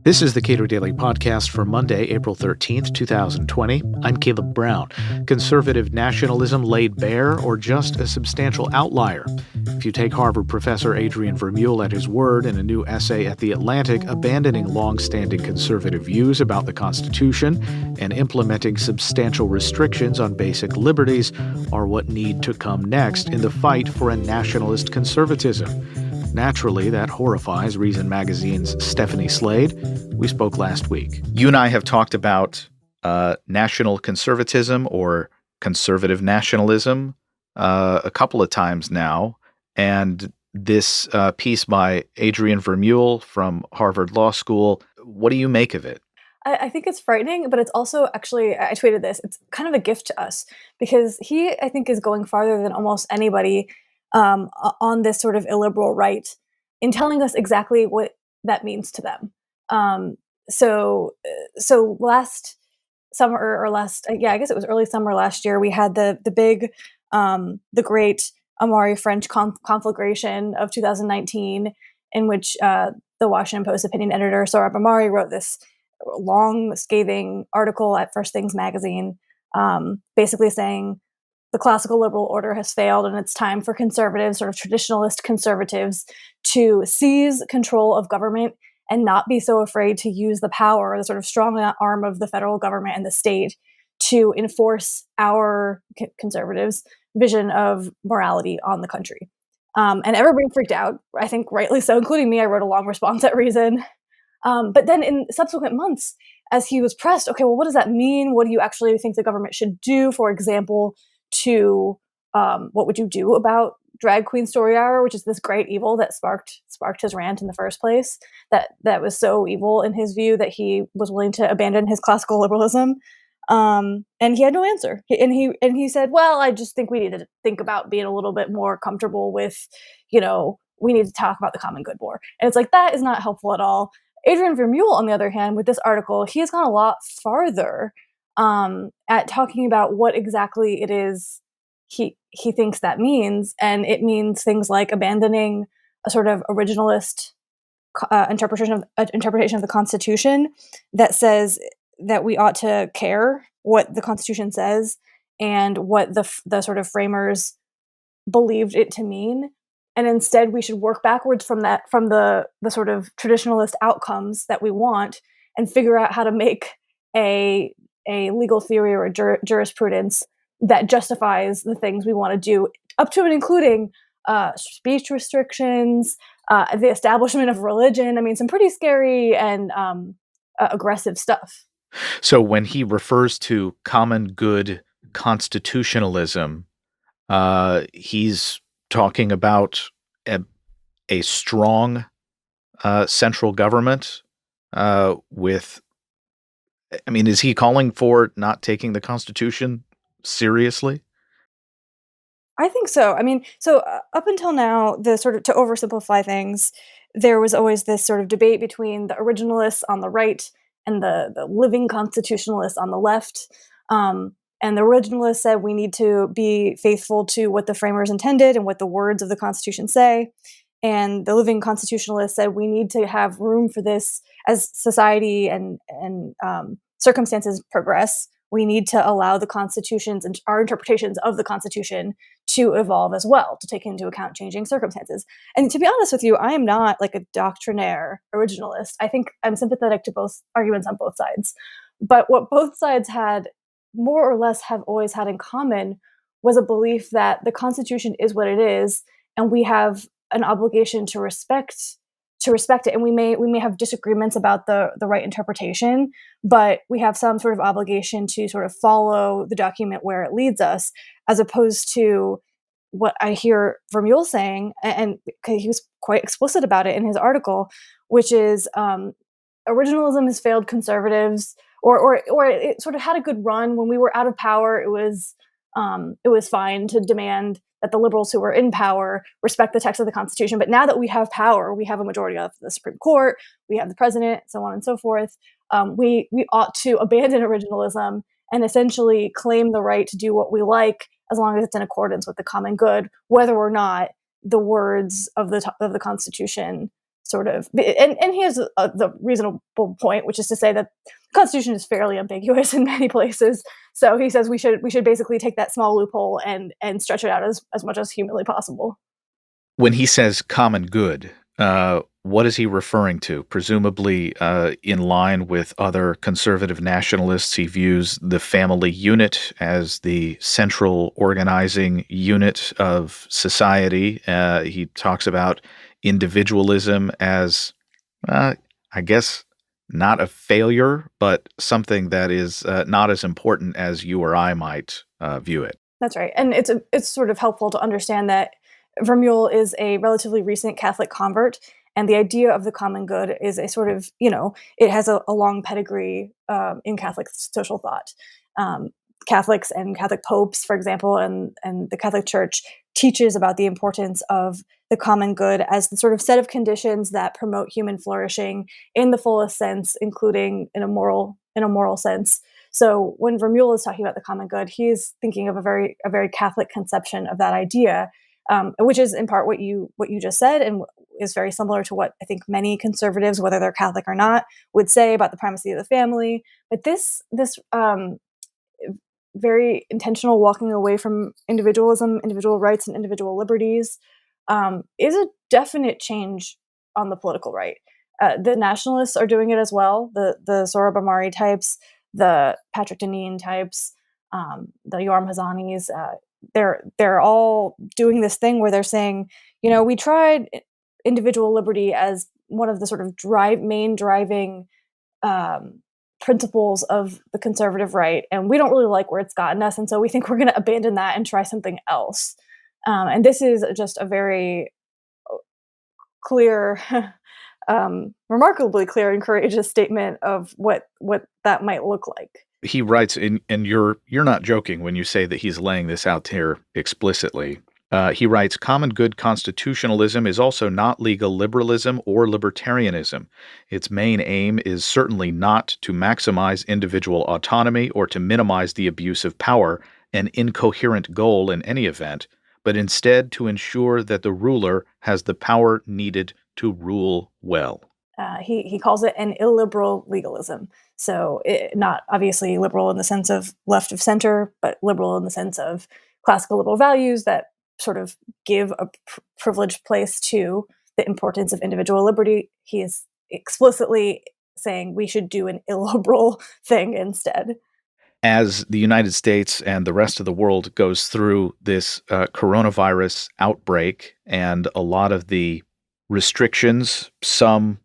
This is the Cato Daily Podcast for Monday, April 13th, 2020. I'm Caleb Brown. Conservative nationalism laid bare or just a substantial outlier? If you take Harvard professor Adrian Vermeule at his word in a new essay at The Atlantic, abandoning long-standing conservative views about the Constitution and implementing substantial restrictions on basic liberties are what need to come next in the fight for a nationalist conservatism. Naturally, that horrifies Reason Magazine's Stephanie Slade. We spoke last week. You and I have talked about national conservatism or conservative nationalism a couple of times now. And this piece by Adrian Vermeule from Harvard Law School, what do you make of it? I think it's frightening, but it's also actually, I tweeted this, it's kind of a gift to us because he, I think, is going farther than almost anybody on this sort of illiberal right in telling us exactly what that means to them. So last summer I guess it was early summer last year, we had the big, the great Amari French conflagration of 2019, in which the Washington Post opinion editor Sohrab Ahmari wrote this long, scathing article at First Things magazine, basically saying the classical liberal order has failed and it's time for conservatives, sort of traditionalist conservatives, to seize control of government and not be so afraid to use the power, the sort of strong arm of the federal government and the state, to enforce our conservatives' vision of morality on the country. And everybody freaked out, I think rightly so, including me. I wrote a long response at Reason. But then in subsequent months, as he was pressed, okay, well, what does that mean? What do you actually think the government should do? For example, what would you do about drag queen story hour, which is this great evil that sparked his rant in the first place, that was so evil in his view that he was willing to abandon his classical liberalism. And he had no answer. He said, well, I just think we need to think about being a little bit more comfortable with, we need to talk about the common good more. And it's like, that is not helpful at all. Adrian Vermeule, on the other hand, with this article, he has gone a lot farther at talking about what exactly it is he thinks that means. And it means things like abandoning a sort of originalist interpretation of the Constitution that says that we ought to care what the Constitution says and what the sort of framers believed it to mean. And instead, we should work backwards from the sort of traditionalist outcomes that we want, and figure out how to make a legal theory or a jurisprudence that justifies the things we want to do, up to and including speech restrictions, the establishment of religion. I mean, some pretty scary and aggressive stuff. So when he refers to common good constitutionalism, he's talking about a strong central government with, I mean, is he calling for not taking the Constitution seriously? I think so. I mean, so up until now, the sort of, to oversimplify things, there was always this sort of debate between the originalists on the right and the living constitutionalists on the left. And the originalists said we need to be faithful to what the framers intended and what the words of the Constitution say. And the living constitutionalists said we need to have room for this as society and circumstances progress. We need to allow the constitutions and our interpretations of the Constitution to evolve as well, to take into account changing circumstances. And to be honest with you, I am not like a doctrinaire originalist. I think I'm sympathetic to both arguments on both sides. But what both sides had more or less have always had in common was a belief that the Constitution is what it is, and we have an obligation to respect it. And we may have disagreements about the right interpretation, but we have some sort of obligation to sort of follow the document where it leads us, as opposed to what I hear Vermeule saying, and he was quite explicit about it in his article, which is originalism has failed conservatives, or it sort of had a good run when we were out of power. It was fine to demand that the liberals who were in power respect the text of the Constitution. But now that we have power, we have a majority of the Supreme Court, we have the president, so on and so forth. We ought to abandon originalism and essentially claim the right to do what we like, as long as it's in accordance with the common good, whether or not the words of the Constitution sort of, and he has the reasonable point, which is to say that the Constitution is fairly ambiguous in many places. So he says we should basically take that small loophole and stretch it out as much as humanly possible. When he says common good, what is he referring to? Presumably, in line with other conservative nationalists, he views the family unit as the central organizing unit of society. He talks about individualism as, I guess, not a failure, but something that is not as important as you or I might view it. That's right, and it's sort of helpful to understand that Vermeule is a relatively recent Catholic convert, and the idea of the common good is a sort of, it has a long pedigree in Catholic social thought. Um, Catholics and Catholic popes, for example, and the Catholic Church teaches about the importance of the common good as the sort of set of conditions that promote human flourishing in the fullest sense, including in a moral sense. So when Vermeule is talking about the common good, he is thinking of a very Catholic conception of that idea, which is in part what you just said, and is very similar to what I think many conservatives, whether they're Catholic or not, would say about the primacy of the family. But this very intentional walking away from individualism, individual rights, and individual liberties is a definite change on the political right. The nationalists are doing it as well. The Sohrab types, the Patrick Deneen types, the Yoram Hazanis. They're all doing this thing where they're saying, we tried individual liberty as one of the sort of main driving um, principles of the conservative right, and we don't really like where it's gotten us, and so we think we're going to abandon that and try something else. And this is just a very clear, remarkably clear and courageous statement of what that might look like. He writes, and you're not joking when you say that he's laying this out here explicitly. He writes, common good constitutionalism is also not legal liberalism or libertarianism. Its main aim is certainly not to maximize individual autonomy or to minimize the abuse of power, an incoherent goal in any event, but instead to ensure that the ruler has the power needed to rule well. He calls it an illiberal legalism. So, not obviously liberal in the sense of left of center, but liberal in the sense of classical liberal values that sort of give a privileged place to the importance of individual liberty. He is explicitly saying we should do an illiberal thing instead. As the United States and the rest of the world goes through this coronavirus outbreak and a lot of the restrictions, some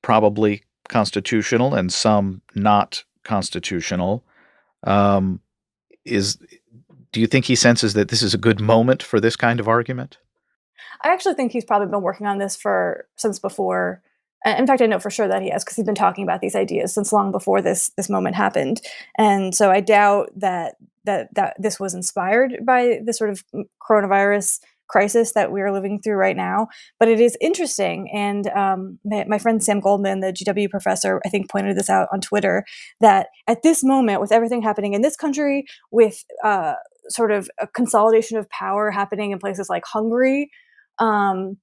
probably constitutional and some not constitutional, um, is do you think he senses that this is a good moment for this kind of argument? I actually think he's probably been working on this for since before. In fact, I know for sure that he has because he's been talking about these ideas since long before this moment happened. And so I doubt that this was inspired by the sort of coronavirus crisis that we are living through right now. But it is interesting, and my friend Sam Goldman, the GW professor, I think pointed this out on Twitter that at this moment, with everything happening in this country, with sort of a consolidation of power happening in places like Hungary. Um,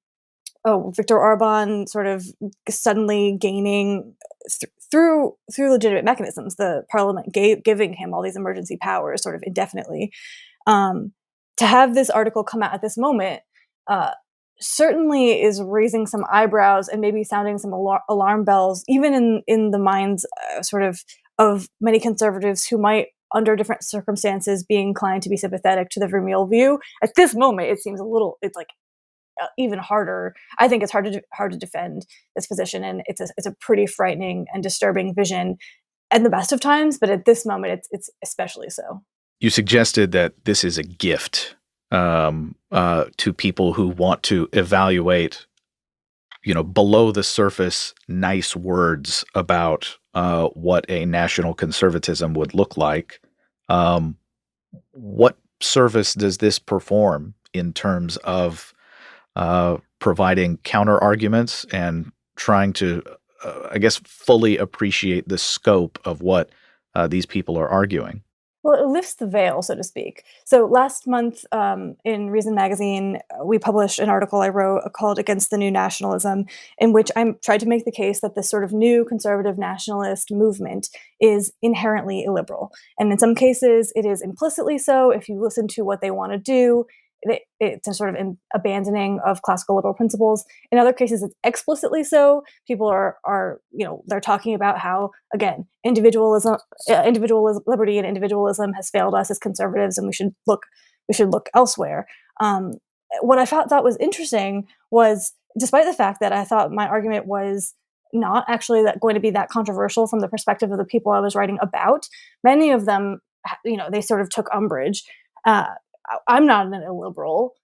Viktor Orban sort of suddenly gaining through legitimate mechanisms, the parliament giving him all these emergency powers sort of indefinitely. Um, to have this article come out at this moment uh, certainly is raising some eyebrows and maybe sounding some alarm bells, even in the minds of many conservatives who might, under different circumstances, be inclined to be sympathetic to the Vermeule view. At this moment, it seems a little. It's like even harder. I think it's hard to defend this position, and it's a pretty frightening and disturbing vision at the best of times. But at this moment, it's especially so. You suggested that this is a gift to people who want to evaluate, below the surface, nice words about what a national conservatism would look like. What service does this perform in terms of providing counter arguments and trying to, I guess, fully appreciate the scope of what these people are arguing? Well, it lifts the veil, so to speak. So last month, in Reason Magazine, we published an article I wrote called "Against the New Nationalism," in which I tried to make the case that this sort of new conservative nationalist movement is inherently illiberal, and in some cases, it is implicitly so. If you listen to what they want to do, it's a sort of abandoning of classical liberal principles. In other cases, it's explicitly so. People are they're talking about how, again, individual liberty and individualism has failed us as conservatives, and we should look elsewhere. Um, what I thought was interesting was, despite the fact that I thought my argument was not actually that going to be that controversial from the perspective of the people I was writing about, many of them, they sort of took umbrage. Uh, I'm not an illiberal.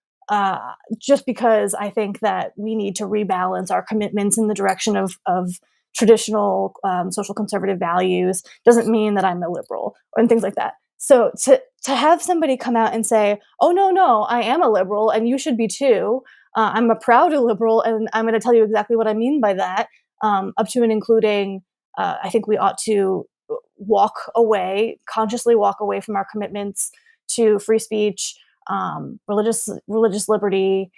Just because I think that we need to rebalance our commitments in the direction of traditional social conservative values doesn't mean that I'm illiberal and things like that. So to have somebody come out and say, "Oh no, I am a liberal and you should be too. I'm a proud illiberal and I'm going to tell you exactly what I mean by that," up to and including, I think we ought to consciously walk away from our commitments to free speech, religious liberty,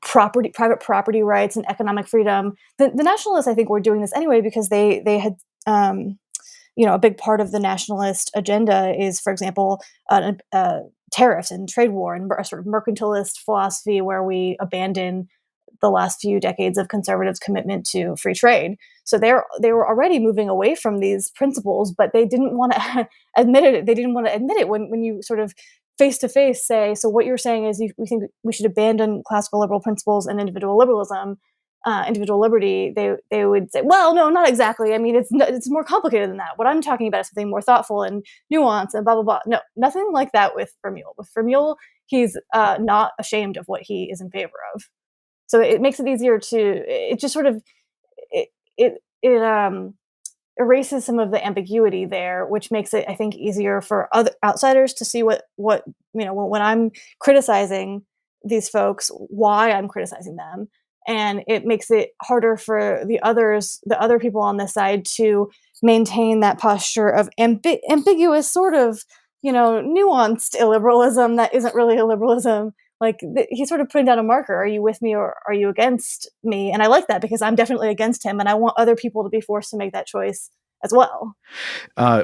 private property rights, and economic freedom. The nationalists, I think, were doing this anyway because they had, a big part of the nationalist agenda is, for example, tariffs and trade war and a sort of mercantilist philosophy where we abandon the last few decades of conservatives' commitment to free trade. So they were already moving away from these principles, but they didn't want to admit it. They didn't want to admit it when you sort of face to face say, "So what you're saying is we think we should abandon classical liberal principles and individual liberalism, individual liberty." They would say, "Well, no, not exactly. I mean, it's more complicated than that. What I'm talking about is something more thoughtful and nuanced and blah blah blah." No, nothing like that with Vermeule. With Vermeule, he's not ashamed of what he is in favor of. So it makes it easier to it just sort of it erases some of the ambiguity there, which makes it, I think, easier for other outsiders to see what when I'm criticizing these folks, why I'm criticizing them, and it makes it harder for the other people on this side, to maintain that posture of ambiguous, sort of nuanced illiberalism that isn't really illiberalism. Like he's sort of putting down a marker. Are you with me or are you against me? And I like that because I'm definitely against him, and I want other people to be forced to make that choice as well.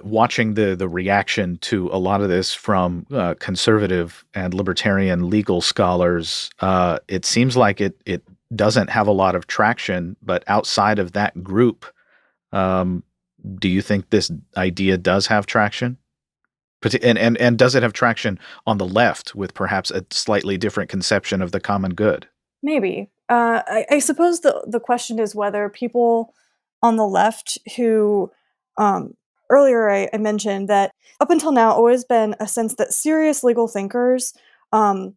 Watching the reaction to a lot of this from conservative and libertarian legal scholars, it seems like it doesn't have a lot of traction. But outside of that group, um, do you think this idea does have traction? And does it have traction on the left with perhaps a slightly different conception of the common good? Maybe. I suppose the question is whether people on the left who, earlier I mentioned that up until now always been a sense that serious legal thinkers um,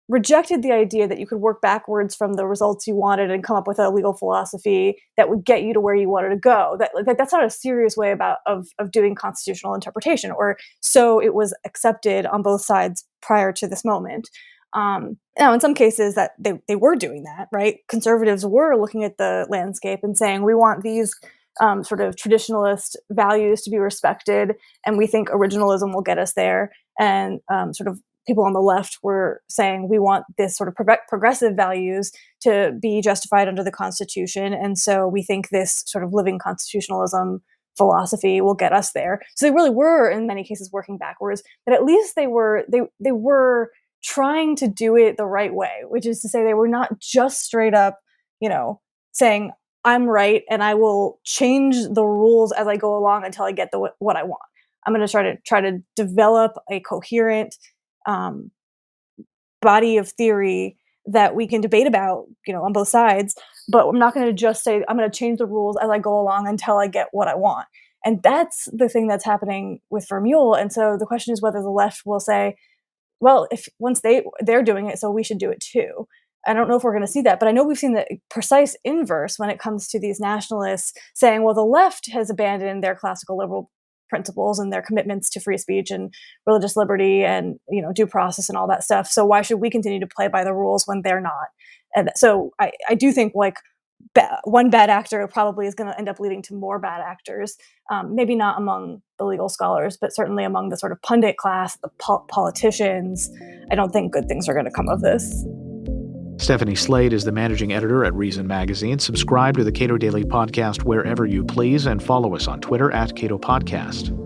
rejected the idea that you could work backwards from the results you wanted and come up with a legal philosophy that would get you to where you wanted to go. That's not a serious way of doing constitutional interpretation, or so it was accepted on both sides prior to this moment. Now, in some cases, that they were doing that, right? Conservatives were looking at the landscape and saying, we want these sort of traditionalist values to be respected, and we think originalism will get us there. And sort of people on the left were saying, we want this sort of progressive values to be justified under the Constitution, and so we think this sort of living constitutionalism philosophy will get us there. So they really were, in many cases, working backwards, but at least they were trying to do it the right way, which is to say they were not just straight up, saying, "I'm right and I will change the rules as I go along until I get what I want. I'm going to try to develop a coherent um, body of theory that we can debate about, on both sides, but I'm not going to just say I'm going to change the rules as I go along until I get what I want." And that's the thing that's happening with Vermeule. And so the question is whether the left will say, well, if once they're doing it, so we should do it too. I don't know if we're going to see that, but I know we've seen the precise inverse when it comes to these nationalists saying, well, the left has abandoned their classical liberal principles and their commitments to free speech and religious liberty and due process and all that stuff. So why should we continue to play by the rules when they're not? And so I do think, like, one bad actor probably is going to end up leading to more bad actors. Maybe not among the legal scholars, but certainly among the sort of pundit class, the politicians. I don't think good things are going to come of this. Stephanie Slade is the managing editor at Reason Magazine. Subscribe to the Cato Daily Podcast wherever you please and follow us on Twitter @Cato Podcast.